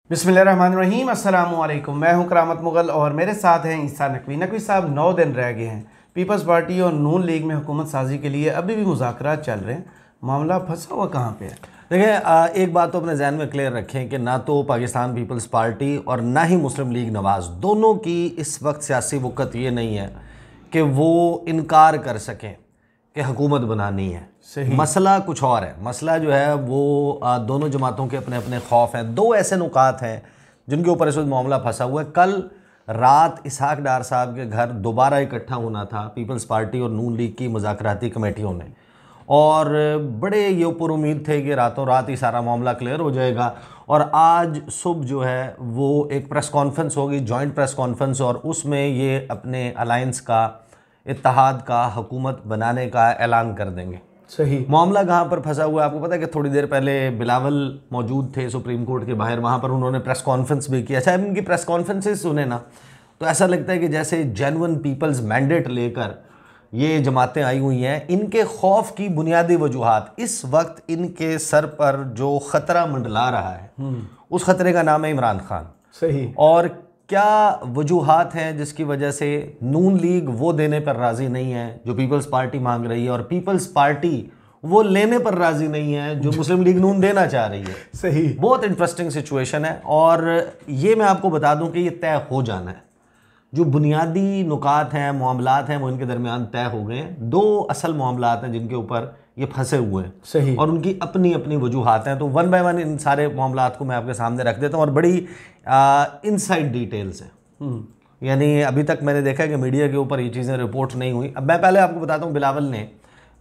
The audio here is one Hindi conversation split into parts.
बिस्मिल्लाहिर्रहमानिर्रहीम, अस्सलामु अलैकुम। मैं हूं करामत मुगल और मेरे साथ हैं ईसा नकवी। नकवी साहब, 9 दिन रह गए हैं। पीपल्स पार्टी और नून लीग में हुकूमत साजी के लिए अभी भी मुज़ाकरात चल रहे हैं। मामला फंसा हुआ कहाँ पे है? देखिए, एक बात तो अपने जहन में क्लियर रखें कि ना तो पाकिस्तान पीपल्स पार्टी और ना ही मुस्लिम लीग नवाज़, दोनों की इस वक्त सियासी वक़्त ये नहीं है कि वो इनकार कर सकें कि हुकूमत बनानी है। सही। मसला कुछ और है। मसला जो है वो दोनों जमातों के अपने अपने खौफ हैं। दो ऐसे नुकात हैं जिनके ऊपर इस वक्त मामला फंसा हुआ है। कल रात इसहाक डार साहब के घर दोबारा इकट्ठा होना था पीपल्स पार्टी और नून लीग की मुज़ाकराती कमेटियों ने, और बड़े ये ऊपर उम्मीद थे कि रातों रात ही सारा मामला क्लियर हो जाएगा। और आज सुबह जो है वो एक प्रेस कॉन्फ्रेंस होगी, जॉइंट प्रेस कॉन्फ्रेंस, और उसमें ये अपने अलायंस का, इत्तेहाद का, हुकूमत बनाने का ऐलान कर देंगे। सही। मामला कहाँ पर फंसा हुआ है आपको पता है कि थोड़ी देर पहले बिलावल मौजूद थे सुप्रीम कोर्ट के बाहर, वहाँ पर उन्होंने प्रेस कॉन्फ्रेंस भी किया। अच्छा, इनकी प्रेस कॉन्फ्रेंसेस सुने ना तो ऐसा लगता है कि जैसे जेन्युइन पीपल्स मैंडेट लेकर ये जमातें आई हुई हैं। इनके खौफ की बुनियादी वजूहात, इस वक्त इनके सर पर जो ख़तरा मंडला रहा है उस ख़तरे का नाम है इमरान खान। सही। और क्या वजूहात हैं जिसकी वजह से नून लीग वो देने पर राज़ी नहीं है जो पीपल्स पार्टी मांग रही है, और पीपल्स पार्टी वो लेने पर राज़ी नहीं है जो मुस्लिम लीग नून देना चाह रही है। सही। बहुत इंटरेस्टिंग सिचुएशन है, और ये मैं आपको बता दूं कि ये तय हो जाना है। जो बुनियादी नुकात हैं, मामलात हैं, वो इनके दरमियान तय हो गए हैं। दो असल मामलात हैं जिनके ऊपर ये फंसे हुए हैं। सही। और उनकी अपनी अपनी वजूहात हैं। तो वन बाय वन इन सारे मामलात को मैं आपके सामने रख देता हूँ, और बड़ी इनसाइड डिटेल्स हैं। यानी अभी तक मैंने देखा है कि मीडिया के ऊपर ये चीज़ें रिपोर्ट नहीं हुई। अब मैं पहले आपको बताता हूँ, बिलावल ने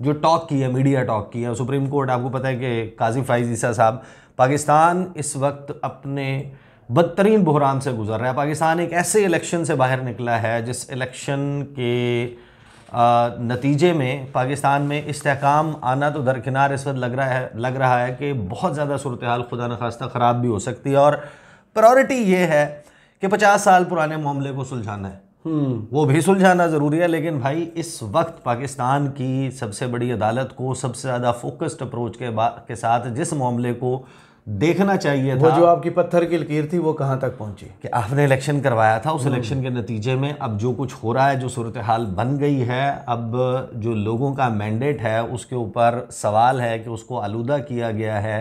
जो टॉक की है, मीडिया टॉक की है, सुप्रीम कोर्ट, आपको पता है कि काजी फाइज ईसा साहब, पाकिस्तान इस वक्त अपने बदतरीन बहरान से गुजर रहा है। पाकिस्तान एक ऐसे इलेक्शन से बाहर निकला है जिस इलेक्शन के नतीजे में पाकिस्तान में इस्तेहकाम आना तो दरकिनार इस वक्त लग रहा है कि बहुत ज़्यादा सूरत हाल खुदा न खास्ता ख़राब भी हो सकती है। और प्रायोरिटी ये है कि 50 साल पुराने मामले को सुलझाना है। वो भी सुलझाना ज़रूरी है, लेकिन भाई इस वक्त पाकिस्तान की सबसे बड़ी अदालत को सबसे ज़्यादा फोकस्ड अप्रोच के साथ जिस मामले को देखना चाहिए था, वो जो आपकी पत्थर की लकीर थी, वो कहाँ तक पहुंची कि आपने इलेक्शन करवाया था। उस इलेक्शन के नतीजे में अब जो कुछ हो रहा है, जो सूरत हाल बन गई है, अब जो लोगों का मैंडेट है उसके ऊपर सवाल है कि उसको आलूदा किया गया है,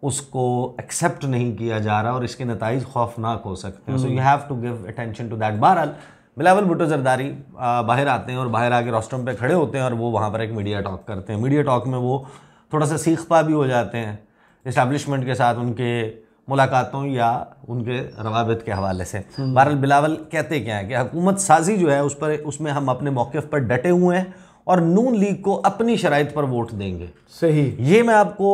उसको एक्सेप्ट नहीं किया जा रहा, और इसके नताइज खौफनाक हो सकते हैं। So you have to give attention to that. बहरहाल बिलावल भुट्टो जरदारी बाहर आते हैं और बाहर आके रोस्टम पे खड़े होते हैं, और वो वहाँ पर एक मीडिया टॉक करते हैं। मीडिया टॉक में वो थोड़ा सा सीख पा भी हो जाते हैं इस्टेब्लिशमेंट के साथ, उनके मुलाकातों या उनके रवाबित के हवाले से। बहरहाल बिलावल कहते क्या है कि हुकूमत साजी जो है उसमें हम अपने मौक़िफ़ पर डटे हुए हैं और नून लीग को अपनी शराइत पर वोट देंगे। सही। ये मैं आपको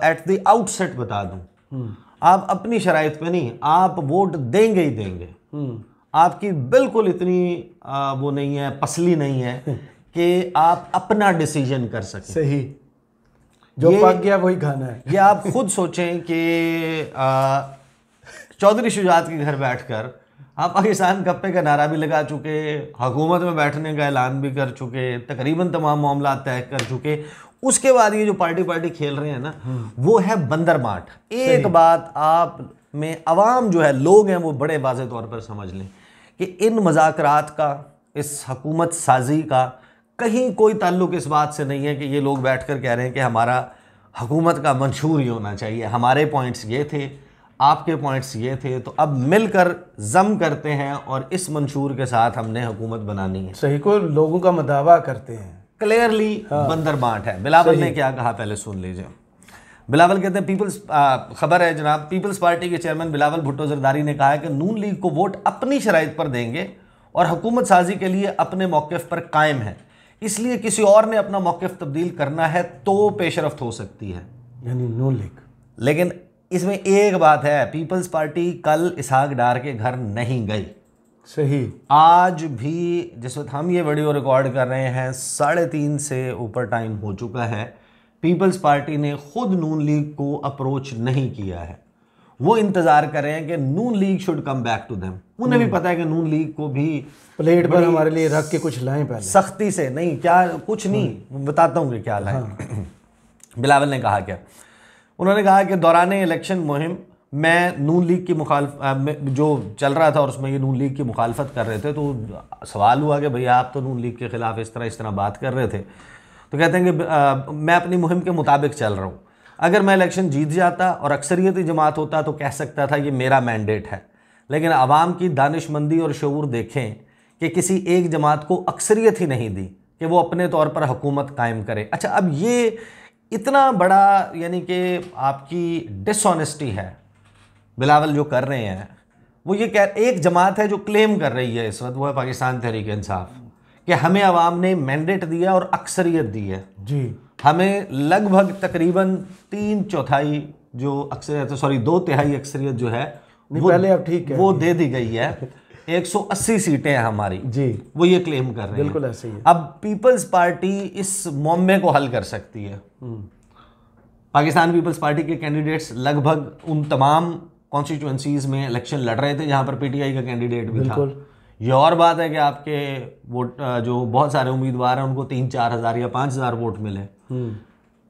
एट द आउटसेट बता दूं, आप अपनी शराइत पे नहीं, आप वोट देंगे ही देंगे। आपकी बिल्कुल इतनी वो नहीं है, पसली नहीं है कि आप अपना डिसीजन कर सकें। सही। जो पक गया वही खाना है। ये आप खुद सोचें कि चौधरी शुजात के घर बैठकर आप पाकिस्तान कप्पे का नारा भी लगा चुके, हुकूमत में बैठने का ऐलान भी कर चुके, तकरीबन तमाम मामला तय कर चुके। उसके बाद ये जो पार्टी खेल रहे हैं ना, वो है बंदर माठ। एक बात आप में अवाम जो है, लोग हैं, वो बड़े वाज़े तौर पर समझ लें कि इन मज़ाकरात का, इस हुकूमत साजी का कहीं कोई ताल्लुक इस बात से नहीं है कि ये लोग बैठकर कह रहे हैं कि हमारा हुकूमत का मंशूर ही होना चाहिए, हमारे पॉइंट्स ये थे, आपके पॉइंट्स ये थे, तो अब मिलकर जम करते हैं और इस मंशूर के साथ हमने हुकूमत बनानी है। सही। को लोगों का मदावा करते हैं, क्लियरली बंदर बांट है। बिलावल ने क्या कहा पहले सुन लीजिए। बिलावल कहते हैं, पीपल्स खबर है जनाब, पीपल्स पार्टी के चेयरमैन बिलावल भुट्टो जरदारी ने कहा है कि नून लीग को वोट अपनी शराइत पर देंगे और हुकूमत साजी के लिए अपने मौक़िफ़ पर कायम है, इसलिए किसी और ने अपना मौक़िफ़ तब्दील करना है तो पेशरफ्त हो सकती है, यानी नून लीग। लेकिन इसमें एक बात है, पीपल्स पार्टी कल इसहाक डार के घर नहीं गई। सही। आज भी जिस वक्त हम ये वीडियो रिकॉर्ड कर रहे हैं 3:30 से ऊपर टाइम हो चुका है, पीपल्स पार्टी ने खुद नून लीग को अप्रोच नहीं किया है। वो इंतज़ार कर रहे हैं कि Noon league should come back to them. उन्हें भी पता है कि नून लीग को भी प्लेट पर हमारे लिए रख के कुछ लाएं, पहले सख्ती से नहीं, क्या कुछ नहीं, बताता हूँ कि क्या लाएं। बिलावल ने कहा क्या, उन्होंने कहा कि दौरान इलेक्शन मुहिम मैं नून लीग की जो चल रहा था और उसमें ये नून लीग की मुखालफत कर रहे थे, तो सवाल हुआ कि भैया आप तो नून लीग के ख़िलाफ़ इस तरह बात कर रहे थे। तो कहते हैं कि मैं अपनी मुहिम के मुताबिक चल रहा हूँ। अगर मैं इलेक्शन जीत जाता और अक्सरियती जमात होता तो कह सकता था ये मेरा मैंडेट है, लेकिन आवाम की दानिशमंदी और शऊर देखें कि किसी एक जमात को अक्सरियत ही नहीं दी कि वो अपने तौर पर हुकूमत कायम करे। अच्छा, अब ये इतना बड़ा यानी कि आपकी डिसऑनेस्टी है बिलावल जो कर रहे हैं। वो ये एक जमात है जो क्लेम कर रही है इस वक्त, वो है पाकिस्तान तहरीक इंसाफ, कि हमें आवाम ने मैंडेट दिया और अक्सरियत दी है जी। हमें लगभग तकरीबन 3/4 जो अक्सरियत, सॉरी 2/3 अक्सरियत जो है वो पहले अब ठीक है वो दे दी गई है। 180 सीटें हैं हमारी जी, वो ये क्लेम कर रहे हैं। बिल्कुल ऐसे ही है। अब पीपल्स पार्टी इस मुअम्मे को हल कर सकती है। पाकिस्तान पीपल्स पार्टी के कैंडिडेट्स लगभग उन तमाम कॉन्स्टिट्यूएंसीज में इलेक्शन लड़ रहे थे जहां पर पीटीआई का कैंडिडेट भी था। ये और बात है कि आपके वोट जो बहुत सारे उम्मीदवार हैं उनको 3-4 हज़ार या 5 हज़ार वोट मिले,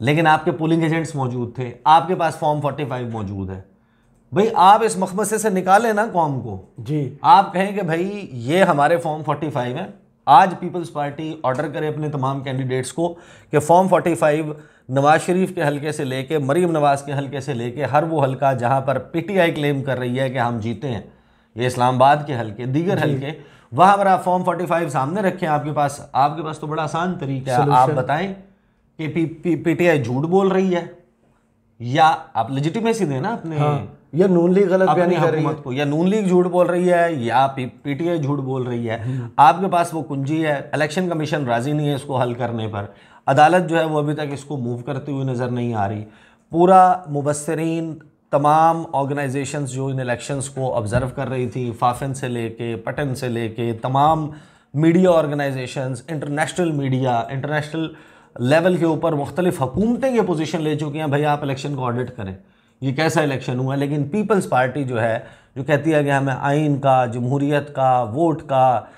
लेकिन आपके पोलिंग एजेंट्स मौजूद थे, आपके पास फॉर्म 45 मौजूद है। भाई आप इस मखमसे से निकालें ना कौम को जी। आप कहें कि भाई ये हमारे फॉर्म 45 हैं। आज पीपल्स पार्टी ऑर्डर करे अपने तमाम कैंडिडेट्स को कि फॉर्म 45 नवाज शरीफ के हलके से लेके मरीम नवाज के हलके से लेके हर वो हलका जहां पर पीटीआई क्लेम कर रही है कि हम जीते हैं, ये इस्लामाबाद के हलके, दीगर हलके, वहां पर आप फॉर्म 45 सामने रखें। आपके पास तो बड़ा आसान तरीका है। आप बताएं कि पीटीआई झूठ बोल रही है या आप लेजिटिमेसी दें ना अपने, या नून लीग गलत बयानी कर रही है को, या नून लीग झूठ बोल रही है या पीटीआई झूठ बोल रही है। आपके पास वो कुंजी है। इलेक्शन कमीशन राजी नहीं है इसको हल करने पर। अदालत जो है वो अभी तक इसको मूव करती हुई नज़र नहीं आ रही। पूरा मुबस्सिरीन तमाम ऑर्गेनाइजेशंस जो इन इलेक्शंस को ऑब्जर्व कर रही थी, फाफिन से लेके पटन से लेके तमाम media organisations, international media, international level के ऊपर मुख्तलिफ हुकूमतें ये पोजीशन ले चुकी हैं भाई आप इलेक्शन को ऑडिट करें, ये कैसा इलेक्शन हुआ। लेकिन पीपल्स पार्टी जो है जो कहती है कि हमें आइन का, जमहूरियत का, वोट का,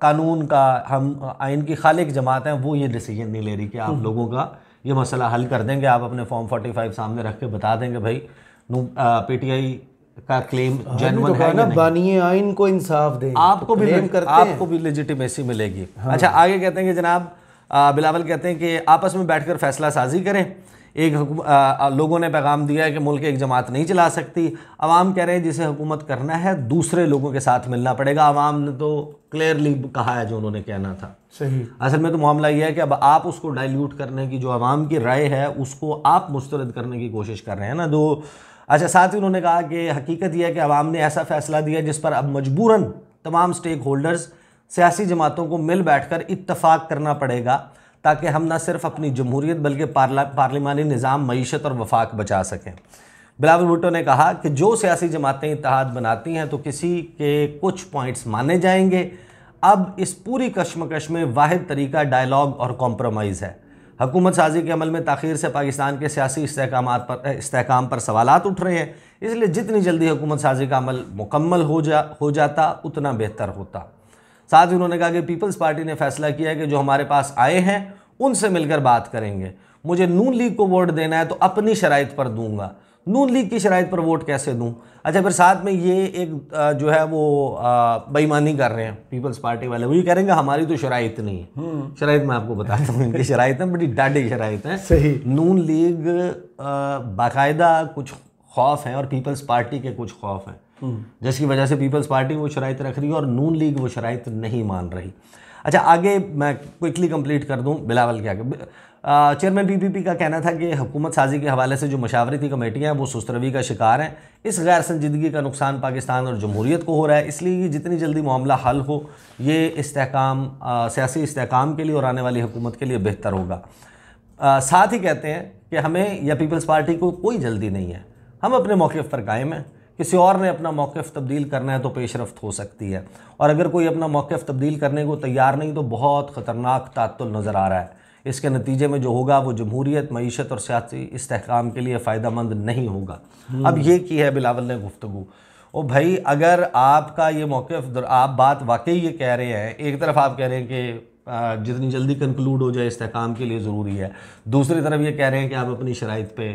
कानून का, हम आइन की खालिक जमात हैं, वो ये डिसीजन नहीं ले रही कि आप लोगों का ये मसला हल कर देंगे। आप अपने फॉर्म 45 सामने रख के बता देंगे भाई पीटीआई का क्लेम जेन्युइन है या नहीं। बानिए आइन को इंसाफ दें, आपको भी लेजिटिमेसी मिलेगी। अच्छा, आगे कहते हैं कि जनाब बिलावल कहते हैं कि आपस में बैठकर फैसला साजी करें। लोगों ने पैगाम दिया है कि मुल्क एक जमात नहीं चला सकती। अवाम कह रहे हैं जिसे हुकूमत करना है दूसरे लोगों के साथ मिलना पड़ेगा। अवाम ने तो क्लियरली कहा है जो उन्होंने कहना था। सही। असल में तो मामला ये है कि अब आप उसको डाइल्यूट करने की जो अवाम की राय है उसको आप मुस्तरद करने की कोशिश कर रहे हैं ना। अच्छा, साथ ही उन्होंने कहा कि हकीकत यह है कि अवाम ने ऐसा फैसला दिया जिस पर अब मजबूरन तमाम स्टेक होल्डर्स, सियासी जमातों को मिल बैठकर इत्तफाक करना पड़ेगा ताकि हम न सिर्फ अपनी जमहूरियत बल्कि पार्लिमानी निज़ाम, मईशत और वफाक बचा सकें। बिलावल भुट्टो ने कहा कि जो सियासी जमातें इत्तेहाद बनाती हैं तो किसी के कुछ पॉइंट्स माने जाएंगे। अब इस पूरी कश्मकश में वाहिद तरीका डायलॉग और कॉम्प्रोमाइज़ है। हुकूमत साजी के अमल में ताख़ीर से पाकिस्तान के सियासी इस्तेहकाम पर सवालात उठ रहे हैं, इसलिए जितनी जल्दी हुकूमत साजी का अमल मुकम्मल हो जाता उतना बेहतर होता। साथ ही उन्होंने कहा कि पीपल्स पार्टी ने फैसला किया है कि जो हमारे पास आए हैं उनसे मिलकर बात करेंगे। मुझे नून लीग को वोट देना है तो अपनी शराइत पर दूंगा। नून लीग की शराइत पर वोट कैसे दूं? अच्छा, फिर साथ में ये एक जो है वो बेईमानी कर रहे हैं पीपल्स पार्टी वाले। वो ये करेंगे हमारी तो शराइत नहीं है। शराइत मैं आपको बताता हूँ, इनकी शराइत है बड़ी डाढ़ी शराइत है। सही। नून लीग बाकायदा कुछ खौफ हैं और पीपल्स पार्टी के कुछ खौफ हैं, जिसकी वजह से पीपल्स पार्टी वो शराइत रख रही है और नून लीग वो शराइत नहीं मान रही। अच्छा, आगे मैं क्विकली कंप्लीट कर दूं बिलावल के आगे। चेयरमैन पीपीपी का कहना था कि हुकूमत साजी के हवाले से जो मशावरती कमेटियाँ हैं वो सुस्तरवी का शिकार हैं। इस गैर संजीदगी का नुकसान पाकिस्तान और जमहूरियत को हो रहा है, इसलिए जितनी जल्दी मामला हल हो ये इस्तेहकाम, सियासी इस्तेहकाम के लिए और आने वाली हुकूमत के लिए बेहतर होगा। साथ ही कहते हैं कि हमें या पीपल्स पार्टी को कोई जल्दी नहीं है, हम अपने मौक़िफ़ पर कायम हैं। किसी और ने अपना मौक़िफ़ तब्दील करना है तो पेशरफ्त हो सकती है, और अगर कोई अपना मौक़िफ़ तब्दील करने को तैयार नहीं तो बहुत ख़तरनाक तात्तुल नज़र आ रहा है। इसके नतीजे में जो होगा वो जमहूरियत, मईशत और सियासी इस्तेहकाम के लिए फ़ायदेमंद नहीं होगा। अब ये की है बिलावल ने गुफ्तगू। ओ भाई, अगर आपका ये मौक़िफ़, आप बात वाकई ये कह रहे हैं, एक तरफ आप कह रहे हैं कि जितनी जल्दी कंक्लूड हो जाए इस्तेहकाम के लिए ज़रूरी है, दूसरी तरफ ये कह रहे हैं कि आप अपनी शराइत पे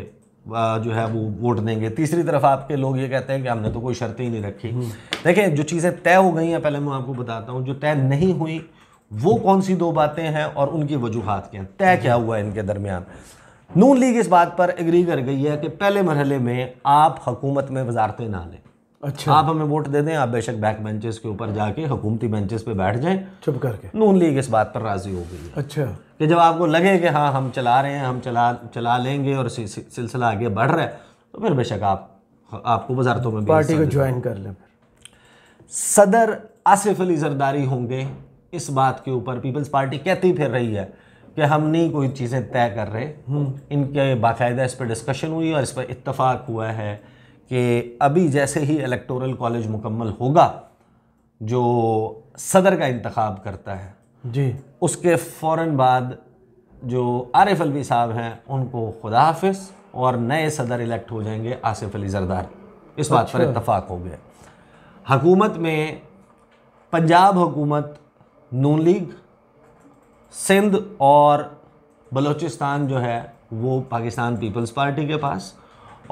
जो है वो वोट देंगे। तीसरी तरफ आपके लोग ये कहते हैं कि हमने तो कोई शर्तें ही नहीं रखी। देखिए, जो चीज़ें तय हो गई हैं पहले मैं आपको बताता हूँ, जो तय नहीं हुई वो कौन सी 2 बातें हैं और उनकी वजूहात क्या हैं। तय क्या हुआ है इनके दरमियान? नून लीग इस बात पर एग्री कर गई है कि पहले मरहले में आप हुकूमत में वजारतें ना लें। अच्छा, आप हमें वोट दे दें, आप बेशक बैक बेंचेस के ऊपर जाके हुकूमती बेंचेस पे बैठ जाएं। चुप करके। नून लीग इस बात पर राजी हो गई है अच्छा, कि जब आपको लगे कि हाँ हम चला रहे हैं, हम चला लेंगे और सिलसिला आगे बढ़ रहा है, तो फिर बेशक आपको वजारतों में भी पार्टी को ज्वाइन कर लें। सदर आसिफ अली जरदारी होंगे, इस बात के ऊपर पीपल्स पार्टी कहती फिर रही है कि हम नहीं कोई चीज़ें तय कर रहे। इनके बाकायदा इस पर डिस्कशन हुई और इस पर इत्तफाक हुआ है कि अभी जैसे ही इलेक्टोरल कॉलेज मुकम्मल होगा, जो सदर का इंतखाब करता है जी, उसके फ़ौरन बाद जो आरिफ अलवी साहब हैं उनको खुदा हाफिज़ और नए सदर इलेक्ट हो जाएंगे आसिफ अली जरदारी। इस बात पर इत्तफाक हो गया। हुकूमत में पंजाब हुकूमत नून लीग, सिंध और बलूचिस्तान जो है वो पाकिस्तान पीपल्स पार्टी के पास,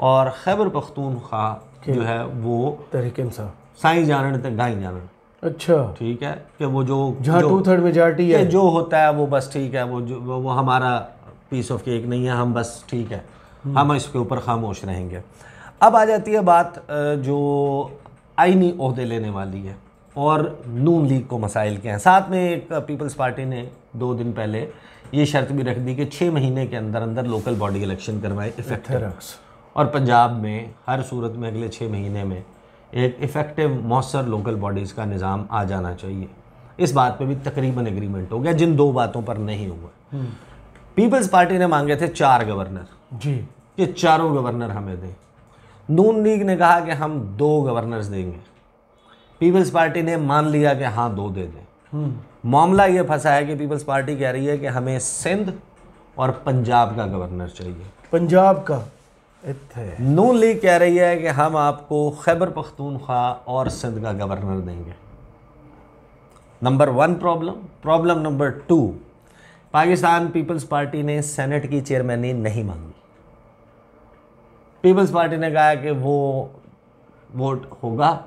और खैबर पख्तूनख्वा जो है वो तहरीक इंसाफ, साई जानन ते गाई जानन। अच्छा, ठीक है कि वो जो जहाँ 2/3 मेजॉरिटी है, जो होता है वो बस ठीक है, वो हमारा पीस ऑफ केक नहीं है, हम बस ठीक है, हम इसके ऊपर खामोश रहेंगे। अब आ जाती है बात जो आईनी ओहदे लेने वाली है और नून लीग को मसाइल के हैं। साथ में एक पीपल्स पार्टी ने 2 दिन पहले ये शर्त भी रख दी कि 6 महीने के अंदर अंदर लोकल बॉडी इलेक्शन करवाए इफेक्टिव, और पंजाब में हर सूरत में अगले 6 महीने में एक इफ़ेक्टिव मौसर लोकल बॉडीज़ का निज़ाम आ जाना चाहिए। इस बात पे भी तकरीबन एग्रीमेंट हो गया, जिन 2 बातों पर नहीं हुआ। पीपल्स पार्टी ने मांगे थे 4 गवर्नर जी, कि चारों गवर्नर हमें दें। नून लीग ने कहा कि हम 2 गवर्नर्स देंगे। पीपल्स पार्टी ने मान लिया कि हाँ 2 दे दें। मामला ये फंसा है कि पीपल्स पार्टी कह रही है कि हमें सिंध और पंजाब का गवर्नर चाहिए। पंजाब का नून लीग कह रही है कि हम आपको खैबर पख्तूनख्वा और सिंध का गवर्नर देंगे। Number 1 problem number 2, Pakistan Peoples Party ने सेनेट की चेयरमैनी नहीं मांगी। पीपल्स पार्टी ने कहा कि वो वोट होगा,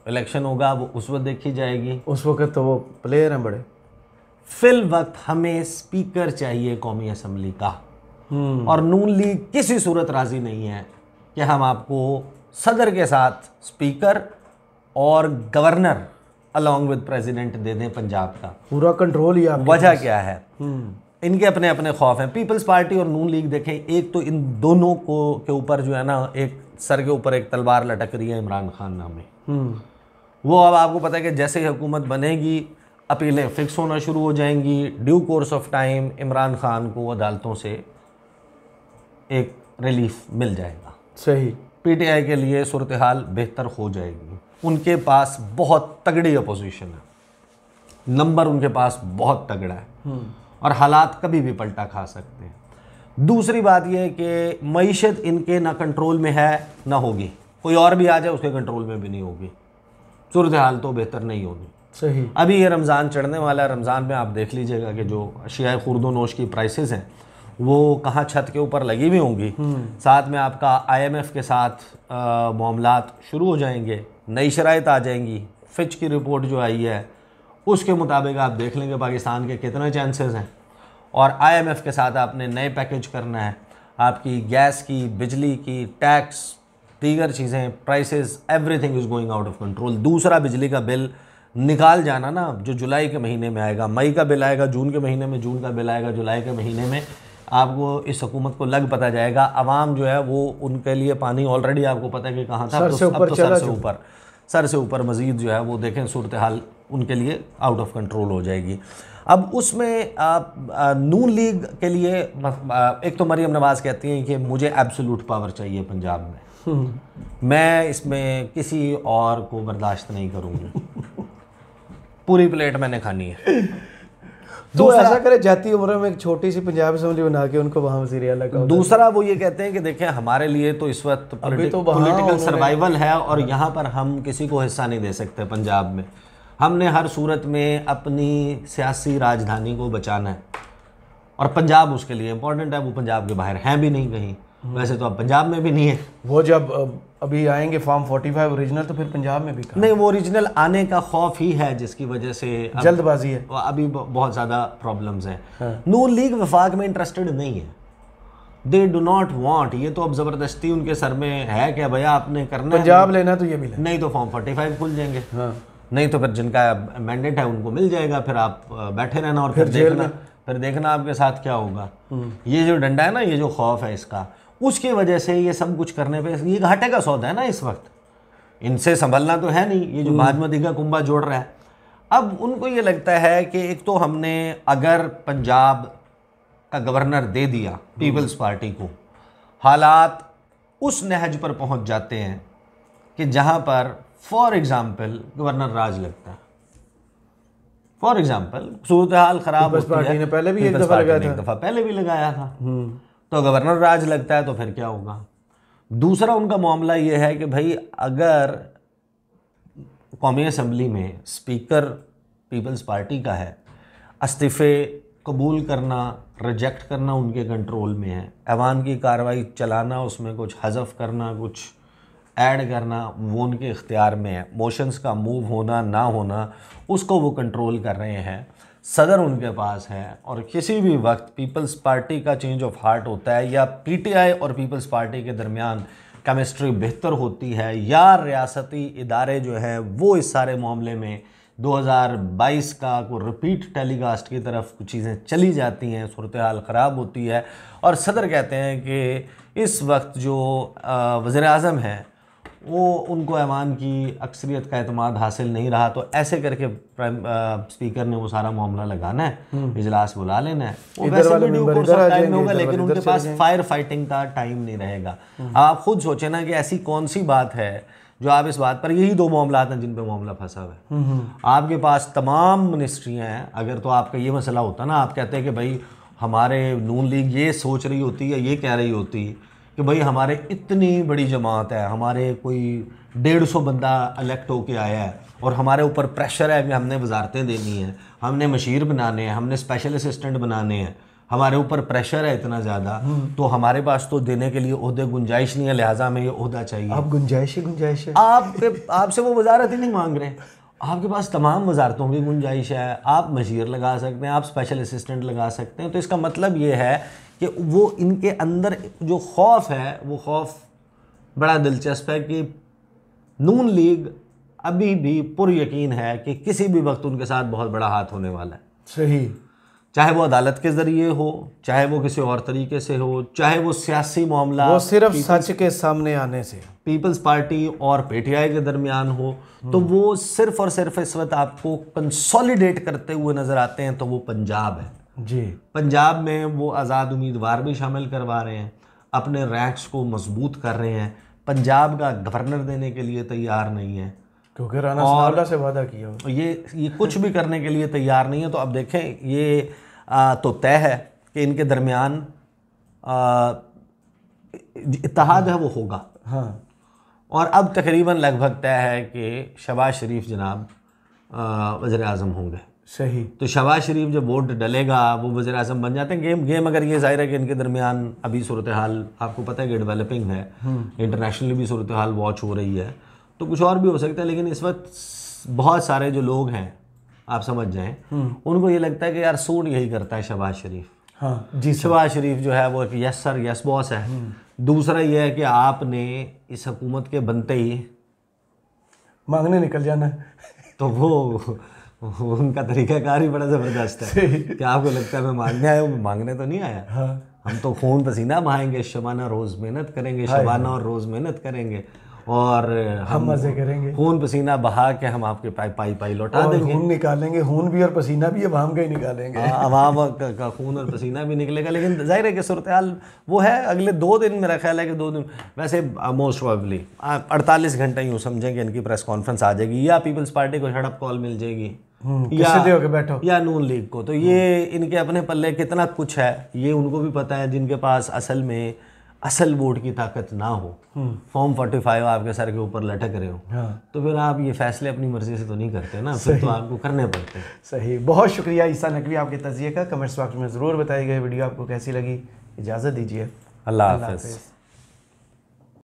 इलेक्शन होगा, वो उस वक्त देखी जाएगी। उस वक्त तो वो प्लेयर हैं बड़े। फिल वक्त हमें स्पीकर चाहिए कौमी असम्बली का, और नून लीग किसी सूरत राज़ी नहीं है कि हम आपको सदर के साथ स्पीकर और गवर्नर अलॉन्ग विद प्रेसिडेंट दे दें पंजाब का। पूरा कंट्रोल ही आपके वजह क्या है? इनके अपने अपने खौफ हैं। पीपल्स पार्टी और नून लीग देखें, एक तो इन दोनों को के ऊपर जो है ना, एक सर के ऊपर एक तलवार लटक रही है इमरान खान नामी। वो अब आपको पता है कि जैसे ही हुकूमत बनेगी अपीलें फिक्स होना शुरू हो जाएंगी। Due course of time Imran Khan को अदालतों से एक रिलीफ मिल जाएगा। सही, पीटीआई के लिए सूरत हाल बेहतर हो जाएगी। उनके पास बहुत तगड़ी अपोजिशन है, नंबर उनके पास बहुत तगड़ा है, और हालात कभी भी पलटा खा सकते हैं। दूसरी बात यह है कि मईशत इनके ना कंट्रोल में है ना होगी, कोई और भी आ जाए उसके कंट्रोल में भी नहीं होगी। सूरत हाल तो बेहतर नहीं होगी। सही, अभी ये रमज़ान चढ़ने वाला है, रमज़ान में आप देख लीजिएगा कि जो अशिया खुर्दो नोश की प्राइसेस हैं वो कहाँ छत के ऊपर लगी हुई होंगी। साथ में आपका IMF के साथ मामलात शुरू हो जाएंगे, नई शराइत आ जाएंगी। फिच की रिपोर्ट जो आई है उसके मुताबिक आप देख लेंगे पाकिस्तान के कितने चांसेस हैं, और IMF के साथ आपने नए पैकेज करना है, आपकी गैस की, बिजली की, टैक्स, दीगर चीज़ें, prices, everything is going out of control. दूसरा बिजली का बिल निकाल जाना ना, जो जुलाई के महीने में आएगा, मई का बिल आएगा जून के महीने में, जून का बिल आएगा जुलाई के महीने में, आपको इस हुकूमत को लग पता जाएगा। आवाम जो है वो उनके लिए पानी ऑलरेडी आपको पता है कि कहाँ था, अब तो सर से ऊपर मज़ीद जो है वो देखें सूरत हाल उनके लिए आउट ऑफ कंट्रोल हो जाएगी। अब उसमें नून लीग के लिए एक तो मरीम नवाज़ कहती हैं कि मुझे एब्सोल्यूट पावर चाहिए पंजाब में, मैं इसमें किसी और को बर्दाश्त नहीं करूँगी, पूरी प्लेट मैंने खानी है। तो ऐसा करे जाती उम्र में एक छोटी सी पंजाब असेंबली बना के उनको वहाँ वज़ीर आला का। दूसरा वो ये कहते हैं कि देखें हमारे लिए तो इस वक्त पॉलिटिकल सर्वाइवल है और यहाँ पर हम किसी को हिस्सा नहीं दे सकते। पंजाब में हमने हर सूरत में अपनी सियासी राजधानी को बचाना है, और पंजाब उसके लिए इम्पोर्टेंट है। वो पंजाब के बाहर हैं भी नहीं कहीं, वैसे तो अब पंजाब में भी नहीं है। वो जब अभी आएंगे फॉर्म 45 ओरिजिनल तो फिर पंजाब में भी कहाँ? नहीं, वो ओरिजिनल आने का खौफ ही है जिसकी वजह से जल्दबाजी है, अभी बहुत ज़्यादा प्रॉब्लम्स हैं। हाँ। नून लीग वफाक में इंटरेस्टेड नहीं है, दे डू नॉट वांट। ये तो अब ज़बरदस्ती उनके सर में है कि भैया आपने करना पंजाब लेना तो ये भी लेना, नहीं तो फॉर्म 45 खुल जाएंगे, हाँ। नहीं तो फिर जिनका मैंडेट है उनको मिल जाएगा, फिर आप बैठे रहना और फिर देखना आपके साथ क्या होगा। ये जो डंडा है ना, ये जो खौफ है इसका, उसकी वजह से ये सब कुछ करने पे ये घाटे का सौदा है ना इस वक्त, इनसे संभलना तो है नहीं, ये जो बाजमती का कुंभा जोड़ रहा है। अब उनको ये लगता है कि एक तो हमने अगर पंजाब का गवर्नर दे दिया पीपल्स पार्टी को, हालात उस नहज पर पहुंच जाते हैं कि जहां पर फॉर एग्जाम्पल गवर्नर राज लगता है, फॉर एग्जाम्पल सूरत हाल खराब होती है, पार्टी ने पहले भी एक दफ़ा पहले भी लगाया था, तो गवर्नर राज लगता है तो फिर क्या होगा। दूसरा उनका मामला ये है कि भाई अगर कौमी असम्बली में स्पीकर पीपल्स पार्टी का है, इस्तीफ़े कबूल करना रिजेक्ट करना उनके कंट्रोल में है, ऐवान की कार्रवाई चलाना, उसमें कुछ हज़फ करना, कुछ ऐड करना, वो उनके इख्तियार में है, मोशंस का मूव होना ना होना उसको वो कंट्रोल कर रहे हैं, सदर उनके पास है। और किसी भी वक्त पीपल्स पार्टी का चेंज ऑफ हार्ट होता है या पीटीआई और पीपल्स पार्टी के दरमियान केमिस्ट्री बेहतर होती है या रियासती इदारे जो हैं वो इस सारे मामले में 2022 का को रिपीट टेलीकास्ट की तरफ कुछ चीज़ें चली जाती हैं, सूरत हाल ख़राब होती है और सदर कहते हैं कि इस वक्त जो वज़ीर आज़म है वो उनको ऐवान की अक्सरियत का एतमाद हासिल नहीं रहा, तो ऐसे करके स्पीकर ने वो सारा मामला लगाना है, इजलास बुला लेना है, वो वैसे भी ड्यू कोर्स ऑफ टाइम में होगा, लेकिन उनके पास फायर फाइटिंग का टाइम नहीं रहेगा। आप खुद सोचें ना कि ऐसी कौन सी बात है जो आप इस बात पर, यही दो मामला हैं जिन पे मामला फंसा हुआ है, आपके पास तमाम मिनिस्ट्रियाँ हैं। अगर तो आपका ये मसला होता ना, आप कहते हैं कि भाई हमारे नून लीग ये सोच रही होती है, ये कह रही होती कि भाई हमारे इतनी बड़ी जमात है, हमारे कोई 150 बंदा इलेक्ट होके आया है और हमारे ऊपर प्रेशर है कि हमने वजारतें देनी है, हमने मशीर बनाने हैं, हमने स्पेशल असिस्टेंट बनाने हैं, हमारे ऊपर प्रेशर है इतना ज़्यादा, तो हमारे पास तो देने के लिए ओहदे गुंजाइश नहीं है, लिहाजा हमें ये ओहदा चाहिए। अब गुंजाइश है, आपसे वो वजारत ही नहीं मांग रहे, आपके पास तमाम वजारतों की गुंजाइश है, आप मशीर लगा सकते हैं, आप स्पेशल असिस्टेंट लगा सकते हैं। तो इसका मतलब ये है कि वो इनके अंदर जो खौफ है वो खौफ बड़ा दिलचस्प है कि नून लीग अभी भी पुर यकीन है कि किसी भी वक्त उनके साथ बहुत बड़ा हाथ होने वाला है। सही, चाहे वो अदालत के ज़रिए हो, चाहे वो किसी और तरीके से हो, चाहे वो सियासी मामला वो सिर्फ सच के सामने आने से पीपल्स पार्टी और पीटीआई के दरमियान हो, तो वो सिर्फ और सिर्फ इस वक्त आपको कंसोलिडेट करते हुए नज़र आते हैं, तो वो पंजाब है जी। पंजाब में वो आज़ाद उम्मीदवार भी शामिल करवा रहे हैं, अपने रैंक्स को मजबूत कर रहे हैं, पंजाब का गवर्नर देने के लिए तैयार नहीं है क्योंकि राणा सनाउल्लाह से वादा किया, ये कुछ भी करने के लिए तैयार नहीं है। तो अब देखें, ये तो तय है कि इनके दरमियान इत्तेहाद है वो होगा, हाँ। और अब तकरीबन लगभग तय है कि शहबाज शरीफ जनाब वज़ीर आज़म होंगे। सही, तो शहबाज शरीफ जब वोट डलेगा वो वज़ीर आज़म बन जाते हैं। गेम अगर ये जाहिर है कि इनके दरमियान अभी सूरत हाल आपको पता है कि डेवलपिंग है, इंटरनेशनली भी सूरत हाल वॉच हो रही है, तो कुछ और भी हो सकता है, लेकिन इस वक्त बहुत सारे जो लोग हैं आप समझ जाएं, उनको ये लगता है कि यार सूट यही करता है शहबाज शरीफ। हाँ जी, शहबाज शरीफ जो है वो एक यस सर यस बॉस है। दूसरा ये है कि आपने इस हुकूमत के बनते ही मांगने निकल जाना है, तो वो उनका तरीक़ाकार ही बड़ा ज़बरदस्त है कि आपको लगता है मैं मांगने आया हूँ, मांगने तो नहीं आया। हाँ। हम तो खून पसीना बहाएंगे, शबाना रोज़ मेहनत करेंगे, शबाना और रोज़ मेहनत करेंगे और हम मज़े करेंगे, खून पसीना बहा के हम आपके पाई लौटा देंगे, खून निकालेंगे, खून भी और पसीना भी अवाम का ही निकालेंगे। अवाम का खून और पसीना भी निकलेगा। लेकिन जाहिर है कि सूरत हाल वो है, अगले 2 दिन मेरा ख्याल है कि 2 दिन वैसे मोस्ट प्रोबेबली 48 घंटे यूँ समझें कि इनकी प्रेस कॉन्फ्रेंस आ जाएगी, या पीपल्स पार्टी को शट अप कॉल मिल जाएगी या नून लीग को। तो ये इनके अपने पल्ले कितना कुछ है ये उनको भी पता है, जिनके पास असल वोट की ताकत ना हो, फॉर्म 45 आपके सर के ऊपर लटक रहे हो, हाँ। तो फिर आप ये फैसले अपनी मर्जी से तो नहीं करते ना, फिर तो आपको करने पड़ते हैं। सही, बहुत शुक्रिया ईसा नकवी आपके तज़किए का। कमेंट्स बॉक्स में ज़रूर बताइएगा वीडियो आपको कैसी लगी। इजाज़त दीजिए। अल्लाह हाफिज़।